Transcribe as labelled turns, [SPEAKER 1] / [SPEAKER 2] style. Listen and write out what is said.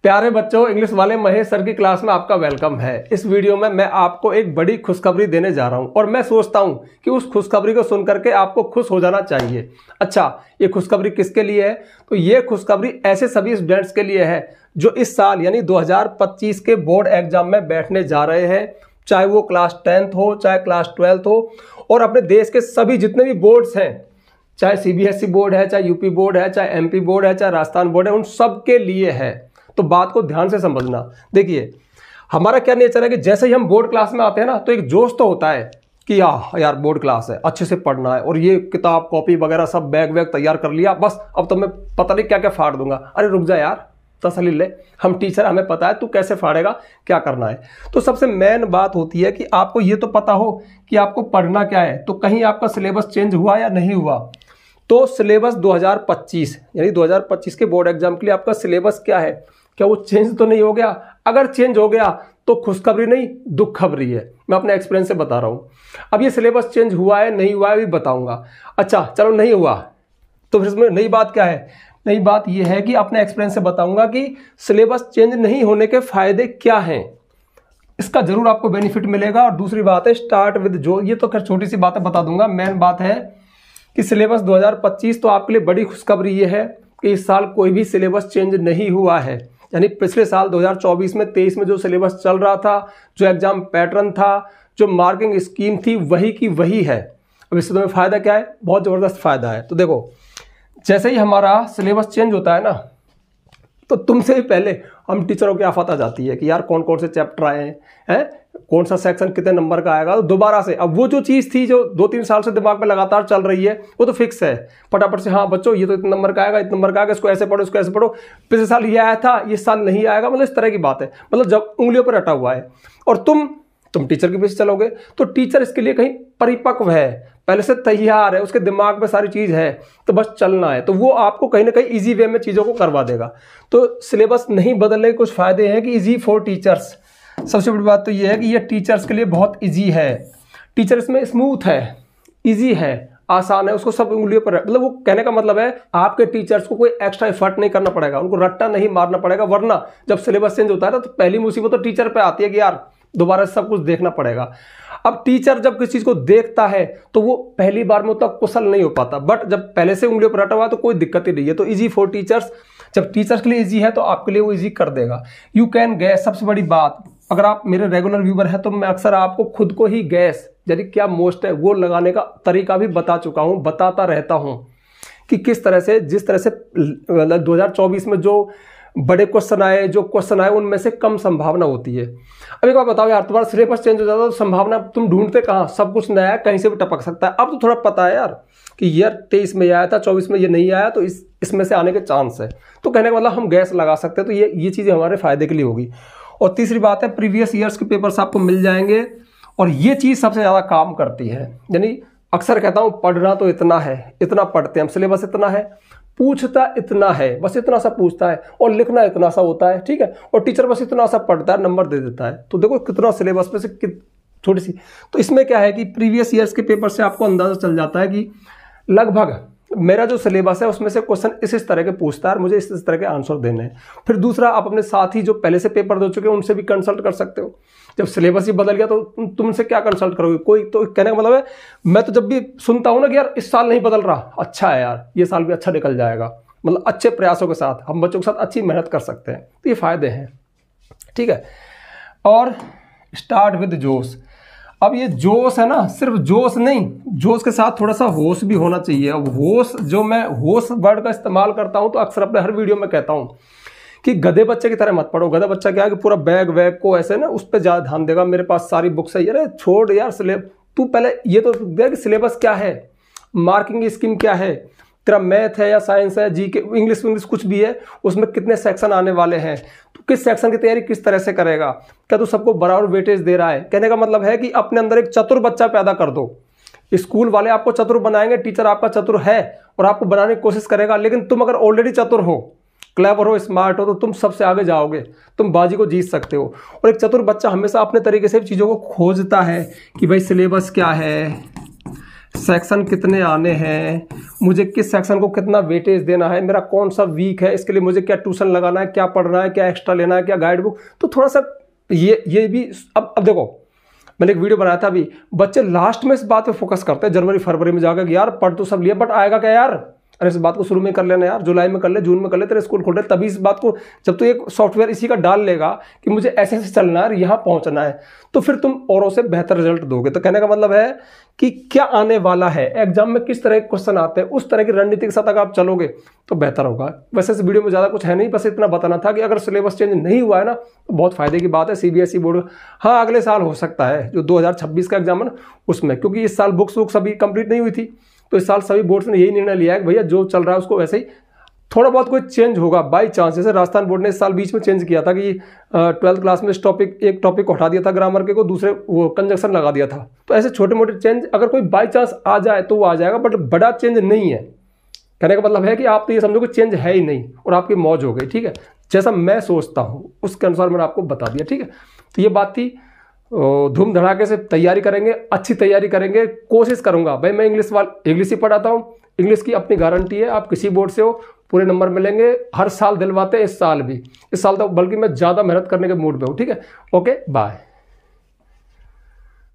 [SPEAKER 1] प्यारे बच्चों, इंग्लिश वाले महेश सर की क्लास में आपका वेलकम है। इस वीडियो में मैं आपको एक बड़ी खुशखबरी देने जा रहा हूं और मैं सोचता हूं कि उस खुशखबरी को सुन करके आपको खुश हो जाना चाहिए। अच्छा, ये खुशखबरी किसके लिए है? तो ये खुशखबरी ऐसे सभी स्टूडेंट्स के लिए है जो इस साल यानी 2025 के बोर्ड एग्जाम में बैठने जा रहे हैं, चाहे वो क्लास 10th हो, चाहे क्लास 12th हो, और अपने देश के सभी जितने भी बोर्ड्स हैं, चाहे सीबीएसई बोर्ड है, चाहे यूपी बोर्ड है, चाहे एमपी बोर्ड है, चाहे राजस्थान बोर्ड है, उन सब के लिए है। तो बात को ध्यान से समझना। देखिए, हमारा क्या नेचर है कि जैसे ही हम बोर्ड क्लास में आते हैं ना, तो एक जोश तो होता है कि यार बोर्ड क्लास है, अच्छे से पढ़ना है, और ये किताब कॉपी वगैरह सब बैग वैग तैयार कर लिया, बस अब तो मैं पता नहीं क्या क्या फाड़ दूंगा। अरे रुक जा यार, तसल्ली ले, हम टीचर, हमें पता है तू कैसे फाड़ेगा, क्या करना है। तो सबसे मेन बात होती है कि आपको ये तो पता हो कि आपको पढ़ना क्या है। तो कहीं आपका सिलेबस चेंज हुआ या नहीं हुआ? तो सिलेबस 2025 यानी 2025 के बोर्ड एग्जाम के लिए आपका सिलेबस क्या है, क्या वो चेंज तो नहीं हो गया? अगर चेंज हो गया तो खुशखबरी नहीं, दुख खबरी है। मैं अपने एक्सपीरियंस से बता रहा हूं। अब ये सिलेबस चेंज हुआ है नहीं हुआ है भी बताऊंगा। अच्छा चलो, नहीं हुआ तो फिर इसमें नई बात क्या है? नई बात ये है कि अपने एक्सपीरियंस से बताऊंगा कि सिलेबस चेंज नहीं होने के फायदे क्या हैं। इसका जरूर आपको बेनिफिट मिलेगा। और दूसरी बात है स्टार्ट विद जो, ये तो खैर छोटी सी बातें बता दूंगा। मेन बात है कि सिलेबस 2025 तो आपके लिए बड़ी खुशखबरी ये है कि इस साल कोई भी सिलेबस चेंज नहीं हुआ है। यानी पिछले साल 2024 में 23 में जो सिलेबस चल रहा था, जो एग्जाम पैटर्न था, जो मार्किंग स्कीम थी, वही की वही है। अब इससे तुम्हें फायदा क्या है? बहुत जबरदस्त फायदा है। तो देखो, जैसे ही हमारा सिलेबस चेंज होता है ना, तो तुमसे भी पहले हम टीचरों की आफत आ जाती है कि यार कौन कौन से चैप्टर आए हैं, कौन सा सेक्शन कितने नंबर का आएगा। तो दोबारा से अब वो जो चीज़ थी जो 2-3 साल से दिमाग में लगातार चल रही है, वो तो फिक्स है। फटाफट से, हाँ बच्चों ये तो इतने नंबर का आएगा, इतने नंबर का आएगा, इसको ऐसे पढ़ो, इसको ऐसे पढ़ो। पिछले साल ये आया था, ये साल नहीं आएगा, मतलब इस तरह की बात है। मतलब जब उंगलियों पर रटा हुआ है और तुम टीचर के पीछे चलोगे तो टीचर इसके लिए कहीं परिपक्व है, पहले से तैयार है, उसके दिमाग में सारी चीज़ है, तो बस चलना है। तो वो आपको कहीं ना कहीं इजी वे में चीज़ों को करवा देगा। तो सिलेबस नहीं बदलने के कुछ फायदे हैं कि इजी फॉर टीचर्स। सबसे बड़ी बात तो ये है कि ये टीचर्स के लिए बहुत इजी है। टीचर इसमें स्मूथ है, इजी है, आसान है, उसको सब उंगलियों पर, मतलब वो कहने का मतलब है आपके टीचर्स को कोई एक्स्ट्रा एफर्ट नहीं करना पड़ेगा, उनको रट्टा नहीं मारना पड़ेगा। वरना जब सिलेबस चेंज होता है ना, तो पहली मुसीबत तो टीचर पे आती है कि यार दोबारा सब कुछ देखना पड़ेगा। अब टीचर जब किसी चीज को देखता है तो वो पहली बार में उतना कुशल नहीं हो पाता, बट जब पहले से उंगलियों पर रटा हुआ तो कोई दिक्कत ही नहीं है। तो इजी फॉर टीचर्स, जब टीचर्स के लिए इजी है तो आपके लिए वो इजी कर देगा। यू कैन गैस, सबसे बड़ी बात, अगर आप मेरे रेगुलर व्यूवर है तो मैं अक्सर आपको खुद को ही गैस यानी क्या मोस्ट है वो लगाने का तरीका भी बता चुका हूं, बताता रहता हूं कि किस तरह से, जिस तरह से 2024 में जो बड़े क्वेश्चन आए, जो क्वेश्चन आए उनमें से कम संभावना होती है। अब एक बार बताओ यार, तुम्हारा सिलेबस चेंज हो जाता है तो संभावना तुम ढूंढते कहाँ? सब कुछ नया है, कहीं से भी टपक सकता है। अब तो थोड़ा पता है यार कि यार 23 में ये आया था, 24 में ये नहीं आया, तो इसमें से आने के चांस है। तो कहने का मतलब हम गैस लगा सकते हैं। तो ये चीज़ें हमारे फायदे के लिए होगी। और तीसरी बात है, प्रीवियस ईयर्स के पेपर्स आपको मिल जाएंगे, और ये चीज़ सबसे ज़्यादा काम करती है। यानी अक्सर कहता हूँ पढ़ना तो इतना है, इतना पढ़ते हैं हम, सिलेबस इतना है, पूछता इतना है, बस इतना सा पूछता है, और लिखना इतना सा होता है, ठीक है, और टीचर बस इतना सा पढ़ता है, नंबर दे देता है। तो देखो कितना सिलेबस में से थोड़ी सी। तो इसमें क्या है कि प्रीवियस ईयर्स के पेपर से आपको अंदाजा चल जाता है कि लगभग मेरा जो सिलेबस है उसमें से क्वेश्चन इस तरह के पूछता है, मुझे इस तरह के आंसर देने हैं। फिर दूसरा, आप अपने साथी जो पहले से पेपर दे चुके हैं उनसे भी कंसल्ट कर सकते हो। जब सिलेबस ही बदल गया तो तुमसे क्या कंसल्ट करोगे? कोई तो कहने का मतलब है, मैं तो जब भी सुनता हूं ना कि यार इस साल नहीं बदल रहा, अच्छा है यार, ये साल भी अच्छा निकल जाएगा, मतलब अच्छे प्रयासों के साथ हम बच्चों के साथ अच्छी मेहनत कर सकते हैं। तो ये फायदे हैं, ठीक है। और स्टार्ट विद जोश। अब ये जोश है ना, सिर्फ जोश नहीं, जोश के साथ थोड़ा सा होश भी होना चाहिए। अब होश, जो मैं होश वर्ड का इस्तेमाल करता हूं तो अक्सर अपने हर वीडियो में कहता हूं कि गधे बच्चे की तरह मत पढ़ो। गधा बच्चा क्या है कि पूरा बैग वैग को ऐसे ना उस पर ज़्यादा ध्यान देगा, मेरे पास सारी बुक्स है, अरे छोड़ यार तू पहले ये तो देख सिलेबस क्या है, मार्किंग स्कीम क्या है, तेरा मैथ है या साइंस है, जीके, इंग्लिश कुछ भी है, उसमें कितने सेक्शन आने वाले हैं, तो किस सेक्शन की तैयारी किस तरह से करेगा, क्या तू सबको बराबर वेटेज दे रहा है। कहने का मतलब है कि अपने अंदर एक चतुर बच्चा पैदा कर दो। स्कूल वाले आपको चतुर बनाएंगे, टीचर आपका चतुर है और आपको बनाने की कोशिश करेगा, लेकिन तुम अगर ऑलरेडी चतुर हो, क्लेवर हो, स्मार्ट हो, तो तुम सबसे आगे जाओगे, तुम बाजी को जीत सकते हो। और एक चतुर बच्चा हमेशा अपने तरीके से चीज़ों को खोजता है कि भाई सिलेबस क्या है, सेक्शन कितने आने हैं, मुझे किस सेक्शन को कितना वेटेज देना है, मेरा कौन सा वीक है, इसके लिए मुझे क्या ट्यूशन लगाना है, क्या पढ़ना है, क्या एक्स्ट्रा लेना है, क्या गाइड बुक। तो थोड़ा सा ये भी अब देखो, मैंने एक वीडियो बनाया था अभी, बच्चे लास्ट में इस बात पे फोकस करते हैं जनवरी फरवरी में जाकर कि यार पढ़ तो सब लिया बट आएगा क्या यार। अरे इस बात को शुरू में कर लेना यार, जुलाई में कर ले, जून में कर ले, तेरे स्कूल खोल रहे, तभी इस बात को जब तू एक सॉफ्टवेयर इसी का डाल लेगा कि मुझे ऐसे ऐसे चलना है, यहाँ पहुंचना है, तो फिर तुम औरों से बेहतर रिजल्ट दोगे। तो कहने का मतलब है कि क्या आने वाला है एग्जाम में, किस तरह के क्वेश्चन आते हैं, उस तरह की रणनीति के साथ अगर आप चलोगे तो बेहतर होगा। वैसे इस वीडियो में ज़्यादा कुछ है नहीं, बस इतना बताना था कि अगर सिलेबस चेंज नहीं हुआ है ना तो बहुत फायदे की बात है। सीबीएसई बोर्ड हाँ अगले साल हो सकता है जो 2026 का एग्जाम है ना उसमें, क्योंकि इस साल बुक्स अभी कंप्लीट नहीं हुई थी, तो इस साल सभी बोर्ड्स ने यही निर्णय लिया है कि भैया जो चल रहा है उसको वैसे ही, थोड़ा बहुत कोई चेंज होगा बाई चांस। जैसे राजस्थान बोर्ड ने इस साल बीच में चेंज किया था कि 12th क्लास में एक टॉपिक को हटा दिया था ग्रामर के, को दूसरे वो कंजक्शन लगा दिया था। तो ऐसे छोटे मोटे चेंज अगर कोई बाई चांस आ जाए तो वो आ जाएगा, बट बड़ा चेंज नहीं है। कहने का मतलब है कि आप तो ये समझो कि चेंज है ही नहीं और आपकी मौज हो गई। ठीक है, जैसा मैं सोचता हूँ उसके अनुसार मैंने आपको बता दिया। ठीक है, तो ये बात थी। धूम धड़ाके से तैयारी करेंगे, अच्छी तैयारी करेंगे, कोशिश करूंगा भाई। मैं इंग्लिश ही पढ़ाता हूँ, इंग्लिश की अपनी गारंटी है, आप किसी बोर्ड से हो पूरे नंबर मिलेंगे, हर साल दिलवाते हैं, इस साल भी, इस साल तो बल्कि मैं ज़्यादा मेहनत करने के मूड पे हूँ। ठीक है, ओके बाय।